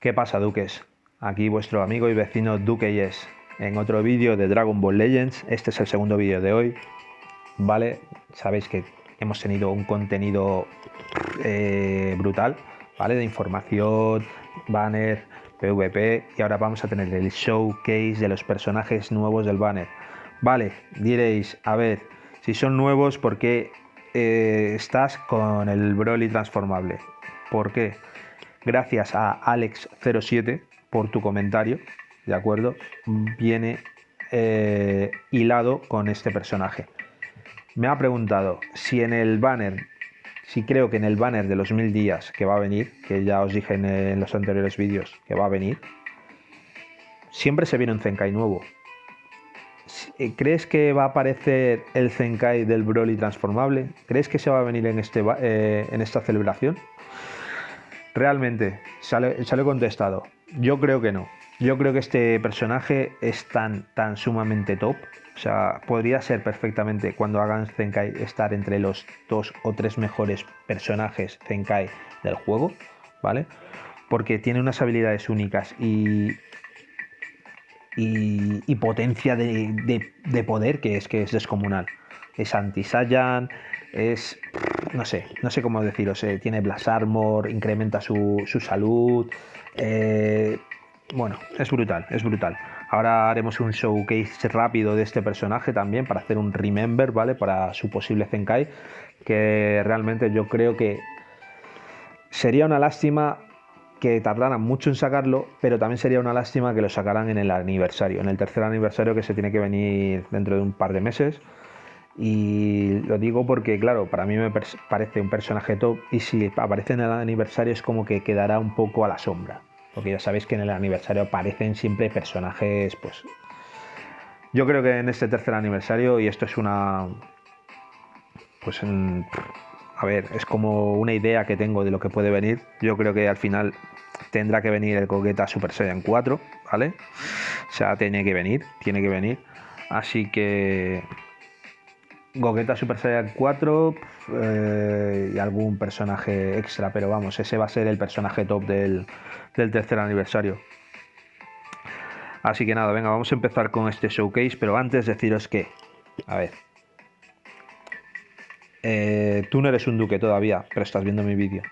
¿Qué pasa, Duques? Aquí vuestro amigo y vecino Duque Yes, en otro vídeo de Dragon Ball Legends. Este es el segundo vídeo de hoy, ¿vale? Sabéis que hemos tenido un contenido brutal, ¿vale? De información, banner, PvP, y ahora vamos a tener el showcase de los personajes nuevos del banner. Vale, diréis, a ver, si son nuevos, ¿por qué estás con el Broly transformable? ¿Por qué? Gracias a Alex07 por tu comentario, ¿de acuerdo? Viene hilado con este personaje. Me ha preguntado si en el banner, si creo que en el banner de los 1000 días que va a venir, que ya os dije en los anteriores vídeos que va a venir, siempre se viene un Zenkai nuevo. ¿Crees que va a aparecer el Zenkai del Broly transformable? ¿Crees que se va a venir en esta celebración? Realmente, sale contestado. Yo creo que no. Yo creo que este personaje es tan sumamente top. O sea, podría ser perfectamente, cuando hagan Zenkai, estar entre los 2 o 3 mejores personajes Zenkai del juego, ¿vale? Porque tiene unas habilidades únicas y potencia de poder que es descomunal. Es anti-Saiyan, no sé cómo deciros, tiene Blast Armor, incrementa su salud, bueno, es brutal. Ahora haremos un showcase rápido de este personaje también para hacer un remember, ¿vale? Para su posible Zenkai, que realmente yo creo que sería una lástima que tardaran mucho en sacarlo, pero también sería una lástima que lo sacaran en el aniversario, en el tercer aniversario, que se tiene que venir dentro de un par de meses. Y lo digo porque, claro, para mí me parece un personaje top, y si aparece en el aniversario es como que quedará un poco a la sombra, porque ya sabéis que en el aniversario aparecen siempre personajes, pues yo creo que en este tercer aniversario, y esto es una, pues a ver, es como una idea que tengo de lo que puede venir. Yo creo que al final tendrá que venir el Gogeta Super Saiyan 4, ¿vale? O sea, tiene que venir. Así que Gogeta Super Saiyan 4 y algún personaje extra, pero vamos, ese va a ser el personaje top del tercer aniversario. Así que nada, venga, vamos a empezar con este showcase, pero antes deciros que, a ver, tú no eres un duque todavía, pero estás viendo mi vídeo.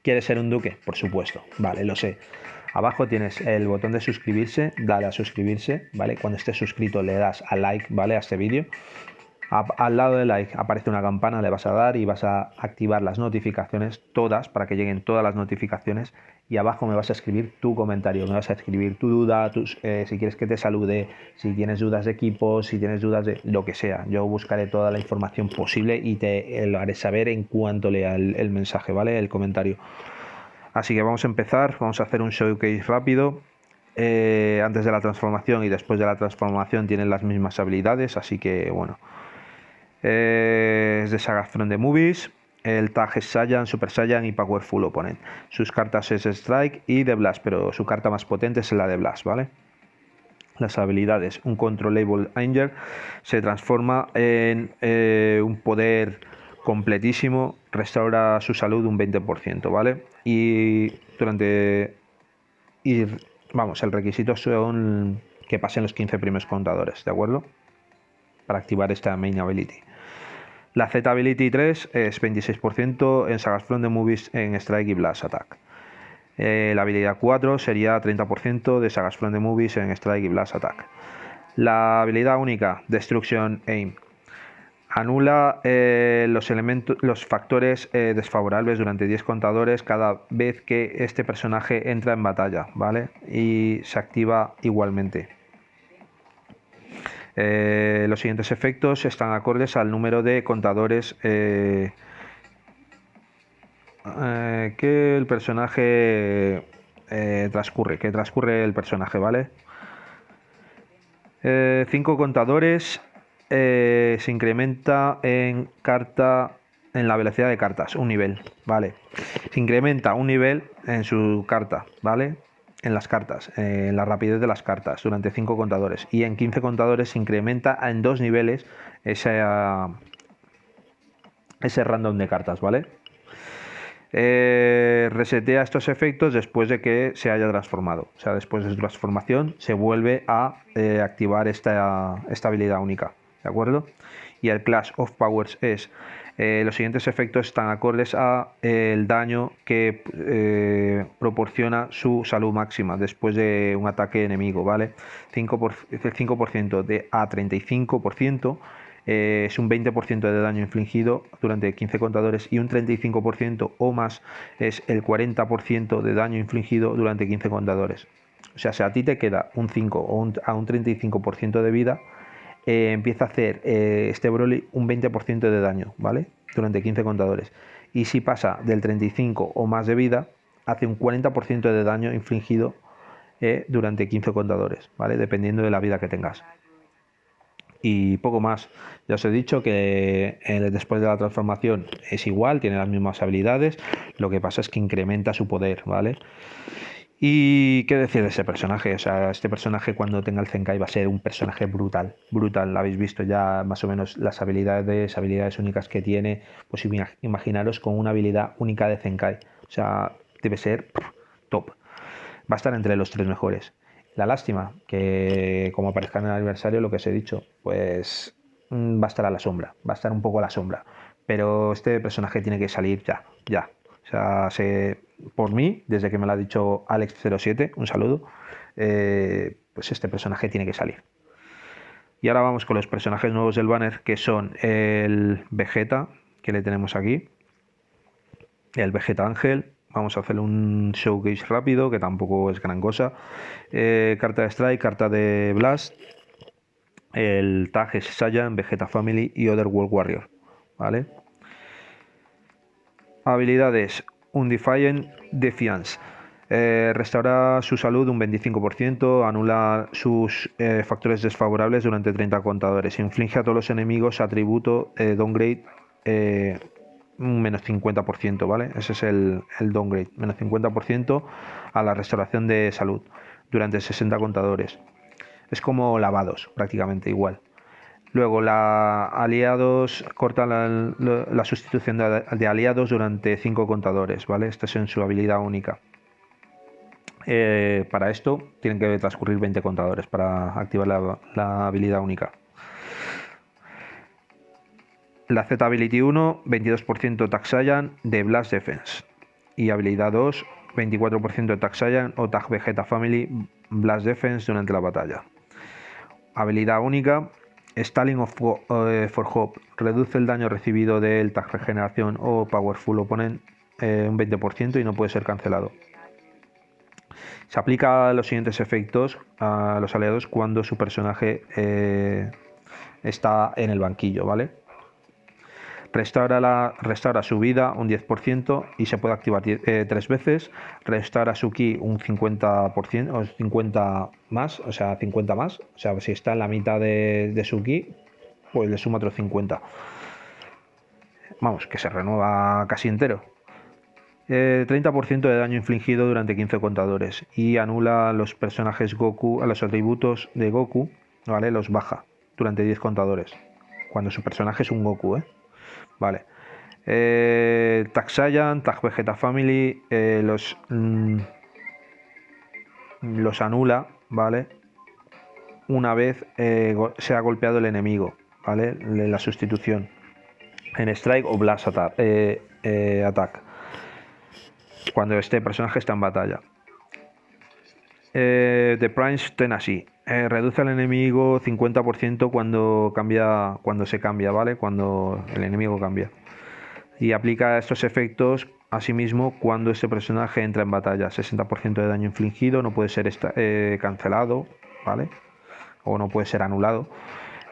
¿Quieres ser un duque? Por supuesto, vale, lo sé. Abajo tienes el botón de suscribirse, dale a suscribirse, ¿vale? Cuando estés suscrito le das a like, ¿vale? A este vídeo. Al lado del like aparece una campana, le vas a dar y vas a activar las notificaciones, todas, para que lleguen todas las notificaciones. Y abajo me vas a escribir tu comentario, me vas a escribir tu duda, si quieres que te salude, si tienes dudas de equipos, si tienes dudas de lo que sea. Yo buscaré toda la información posible y te lo haré saber en cuanto lea el mensaje, ¿vale? El comentario. Así que vamos a empezar, vamos a hacer un showcase rápido. Antes de la transformación y después de la transformación tienen las mismas habilidades, así que bueno. Es de Saga from the Movies. El tag es Saiyan, Super Saiyan y Powerful Opponent. Sus cartas es Strike y de Blast, pero su carta más potente es la de Blast, ¿vale? Las habilidades: un Controllable Anger se transforma en un poder completísimo, restaura su salud un 20%, ¿vale? Y vamos, el requisito son que pasen los 15 primeros contadores, ¿de acuerdo? Para activar esta main ability. La Z Ability 3 es 26% en Sagas from the Movies en Strike y Blast Attack. La habilidad 4 sería 30% de Sagas from the Movies en Strike y Blast Attack. La habilidad única, Destruction Aim, anula los factores desfavorables durante 10 contadores cada vez que este personaje entra en batalla, ¿vale? Y se activa igualmente. Los siguientes efectos están acordes al número de contadores que el personaje transcurre el personaje, ¿vale? 5 contadores se incrementa en la velocidad de cartas, un nivel, ¿vale? Se incrementa un nivel en su carta, ¿vale? En las cartas, en la rapidez de las cartas durante 5 contadores, y en 15 contadores se incrementa en 2 niveles ese random de cartas, ¿vale? resetea estos efectos después de que se haya transformado. O sea, después de su transformación se vuelve a activar esta habilidad única. ¿De acuerdo? Y el Clash of Powers es los siguientes efectos están acordes a el daño que proporciona su salud máxima después de un ataque enemigo, ¿vale? 5% a 35%, es un 20% de daño infligido durante 15 contadores, y un 35% o más es el 40% de daño infligido durante 15 contadores. O sea, si a ti te queda un 5 o a un 35% de vida, empieza a hacer este Broly un 20% de daño, ¿vale? Durante 15 contadores. Y si pasa del 35 o más de vida, hace un 40% de daño infligido durante 15 contadores, ¿vale? Dependiendo de la vida que tengas. Y poco más. Ya os he dicho que después de la transformación es igual, tiene las mismas habilidades, lo que pasa es que incrementa su poder, ¿vale? Y qué decir de ese personaje, o sea, este personaje cuando tenga el Zenkai va a ser un personaje brutal, brutal, lo habéis visto ya más o menos las habilidades únicas que tiene, pues imaginaros con una habilidad única de Zenkai, o sea, debe ser top, va a estar entre los 3 mejores. La lástima que como aparezca en el aniversario, lo que os he dicho, pues va a estar a la sombra, va a estar un poco a la sombra, pero este personaje tiene que salir ya, ya. O sea, por mí, desde que me lo ha dicho Alex07, un saludo, pues este personaje tiene que salir. Y ahora vamos con los personajes nuevos del banner, que son el Vegeta, que le tenemos aquí, el Vegeta Ángel. Vamos a hacer un showcase rápido, que tampoco es gran cosa. Carta de Strike, carta de Blast. El tag es Saiyan, Vegeta Family y Other World Warrior, ¿vale? Habilidades: Undefiant Defiance. Restaura su salud un 25%, anula sus factores desfavorables durante 30 contadores. Inflige a todos los enemigos atributo downgrade un menos 50%, ¿vale? Ese es el downgrade, menos 50% a la restauración de salud durante 60 contadores. Es como lavados, prácticamente igual. Luego, aliados corta la sustitución de aliados durante 5 contadores, ¿vale? Esta es en su habilidad única. Para esto tienen que transcurrir 20 contadores para activar la habilidad única. La Z Ability 1, 22% Tag Saiyan de Blast Defense. Y habilidad 2, 24% Tag Saiyan o Tag Vegeta Family Blast Defense durante la batalla. Habilidad única: Stalling for Hope. Reduce el daño recibido del Tag Regeneración o Powerful Opponent un 20% y no puede ser cancelado. Se aplica los siguientes efectos a los aliados cuando su personaje está en el banquillo, ¿vale? Restaura su vida un 10% y se puede activar 3 veces. Restaura su ki un 50% o 50 más, o sea, 50 más. O sea, si está en la mitad de su ki, pues le suma otro 50. Vamos, que se renueva casi entero. 30% de daño infligido durante 15 contadores y anula a los personajes Goku, a los atributos de Goku, ¿vale? Los baja durante 10 contadores. Cuando su personaje es un Goku, ¿eh? Vale. Tag Saiyan, Tag Vegeta Family, los anula, ¿vale? Una vez se ha golpeado el enemigo, ¿vale? La sustitución en Strike o Blast Attack. Cuando este personaje está en batalla. The Prince Tennessee. Reduce al enemigo 50% cuando se cambia, ¿vale? Cuando el enemigo cambia. Y aplica estos efectos asimismo cuando este personaje entra en batalla. 60% de daño infligido, no puede ser cancelado, ¿vale? O no puede ser anulado.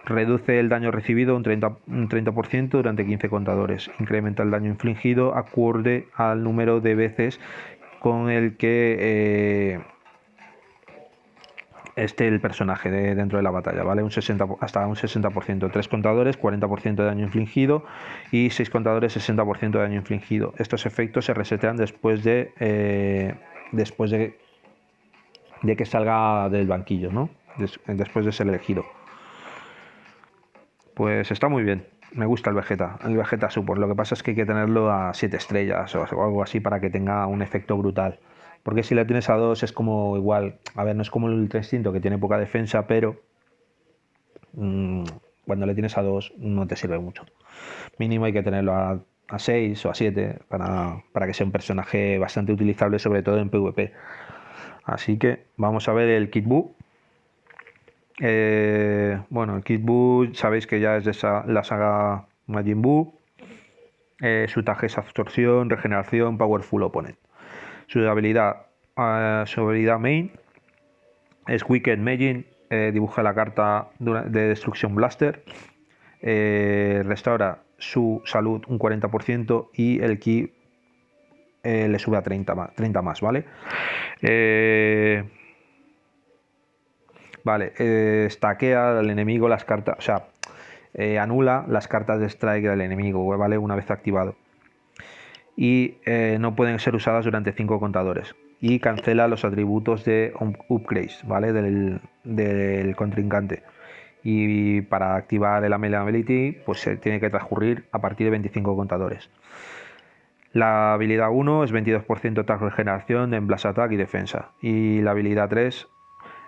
Reduce el daño recibido un 30% durante 15 contadores. Incrementa el daño infligido acorde al número de veces con el que esté el personaje dentro de la batalla, ¿vale? Hasta un 60%. 3 contadores, 40% de daño infligido y 6 contadores, 60% de daño infligido. Estos efectos se resetean después de que salga del banquillo, ¿no? Después de ser elegido. Pues está muy bien. Me gusta el Vegeta Support. Lo que pasa es que hay que tenerlo a 7 estrellas o algo así para que tenga un efecto brutal. Porque si lo tienes a 2 es como igual. A ver, no es como el Ultra Instinto que tiene poca defensa, pero mmm, cuando le tienes a 2 no te sirve mucho. Mínimo hay que tenerlo a 6 o a 7 para que sea un personaje bastante utilizable, sobre todo en PvP. Así que vamos a ver el Kid Buu. Bueno, el Kid Buu sabéis que ya es de la saga Majin Buu. Su tag es absorción, regeneración, powerful opponent. Su habilidad main es Wicked Magin. Dibuja la carta de destrucción Blaster. Restaura su salud un 40% y el ki le sube a 30 más, ¿vale? Vale, stackea al enemigo las cartas, o sea, anula las cartas de strike del enemigo, ¿vale? Una vez activado. Y no pueden ser usadas durante 5 contadores. Y cancela los atributos de upgrades, ¿vale? Del contrincante. Y para activar el Melee Ability, pues se tiene que transcurrir a partir de 25 contadores. La habilidad 1 es 22% attack regeneración en Blast Attack y defensa. Y la habilidad 3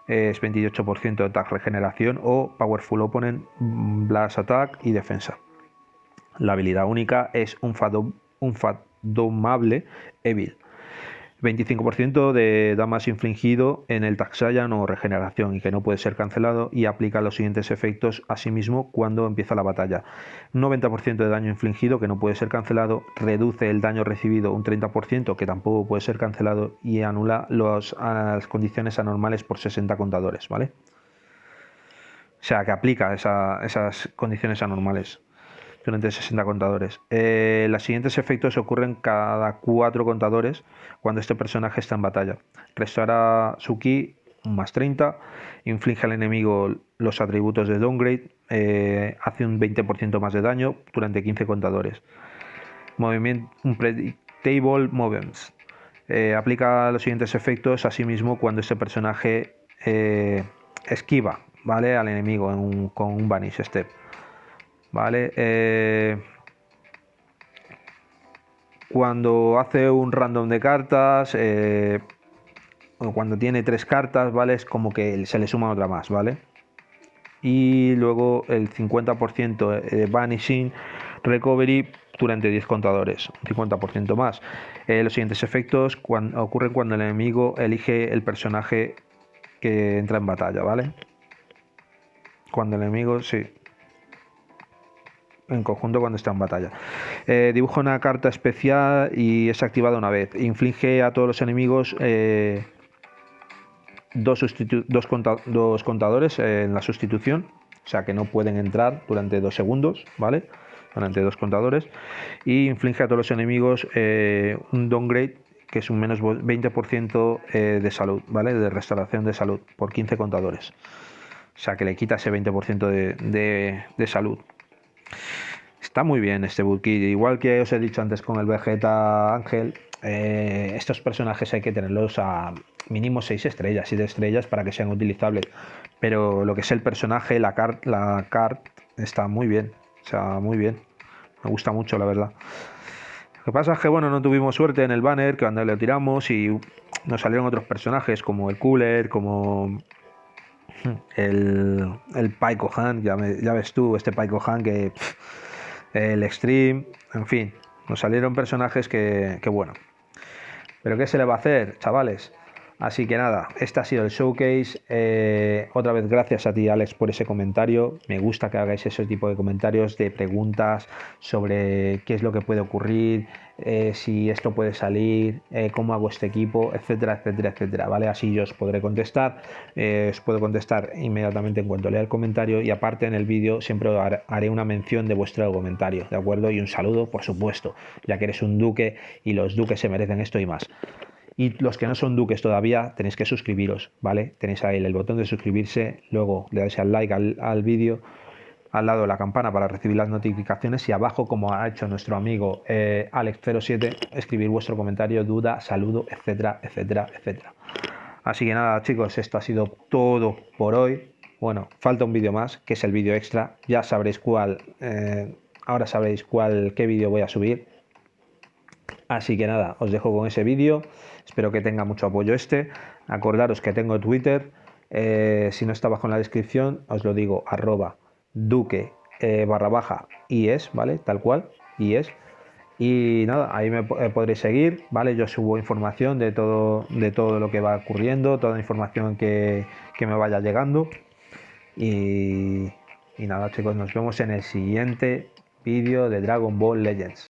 es 28% attack regeneración o Powerful Opponent, Blast Attack y defensa. La habilidad única es un Fadomable Evil. 25% de damage infligido en el Taxayan o regeneración y que no puede ser cancelado y aplica los siguientes efectos a sí mismo cuando empieza la batalla. 90% de daño infligido que no puede ser cancelado, reduce el daño recibido un 30% que tampoco puede ser cancelado y anula las condiciones anormales por 60 contadores, ¿vale? O sea, que aplica esas condiciones anormales durante 60 contadores. Los siguientes efectos ocurren cada 4 contadores cuando este personaje está en batalla. Restaura su ki más 30, inflige al enemigo los atributos de downgrade, hace un 20% más de daño durante 15 contadores. Movimiento Unpredictable Movements. Aplica los siguientes efectos a sí mismo cuando este personaje esquiva, ¿vale? Al enemigo con un Vanish Step. ¿Vale? Cuando hace un random de cartas, o cuando tiene 3 cartas, ¿vale? Es como que se le suma otra más, ¿vale? Y luego el 50% de Vanishing Recovery durante 10 contadores, un 50% más. Los siguientes efectos ocurren cuando el enemigo elige el personaje que entra en batalla, ¿vale? Cuando el enemigo, sí, en conjunto cuando está en batalla. Dibuja una carta especial y es activada una vez. Inflige a todos los enemigos dos contadores en la sustitución, o sea que no pueden entrar durante 2 segundos, ¿vale? Durante 2 contadores. Y inflige a todos los enemigos un downgrade que es un menos 20% de salud, ¿vale? De restauración de salud por 15 contadores. O sea que le quita ese 20% de salud. Está muy bien este Bulky, igual que os he dicho antes con el Vegeta Ángel, estos personajes hay que tenerlos a mínimo 6 estrellas, 7 estrellas para que sean utilizables, pero lo que es el personaje, la cart está muy bien, o sea, muy bien, me gusta mucho la verdad. Lo que pasa es que bueno, no tuvimos suerte en el banner, que cuando le tiramos y nos salieron otros personajes como el Cooler, como el Pyco Han, ya ves tú, este Pyco Han que... el Extreme, en fin, nos salieron personajes que bueno. Pero ¿qué se le va a hacer, chavales? Así que nada, este ha sido el showcase. Otra vez gracias a ti, Alex, por ese comentario. Me gusta que hagáis ese tipo de comentarios, de preguntas sobre qué es lo que puede ocurrir, si esto puede salir, cómo hago este equipo, etcétera, etcétera, etcétera, ¿vale? Así yo os podré contestar. Os puedo contestar inmediatamente en cuanto lea el comentario y aparte en el vídeo siempre haré una mención de vuestro comentario, ¿de acuerdo? Y un saludo, por supuesto, ya que eres un duque y los duques se merecen esto y más. Y los que no son duques todavía tenéis que suscribiros, ¿vale? Tenéis ahí el botón de suscribirse, luego le dais al like al vídeo, al lado de la campana para recibir las notificaciones y abajo, como ha hecho nuestro amigo Alex07, escribir vuestro comentario, duda, saludo, etcétera, etcétera, etcétera. Así que nada, chicos, esto ha sido todo por hoy. Bueno, falta un vídeo más, que es el vídeo extra. Ya sabréis cuál ahora sabréis qué vídeo voy a subir. Así que nada, os dejo con ese vídeo. Espero que tenga mucho apoyo este. Acordaros que tengo Twitter. Si no está abajo en la descripción, os lo digo, @duque _ies, ¿vale? Tal cual, ies. Y nada, ahí me podréis seguir, ¿vale? Yo subo información de todo lo que va ocurriendo, toda información que me vaya llegando. Y nada, chicos, nos vemos en el siguiente vídeo de Dragon Ball Legends.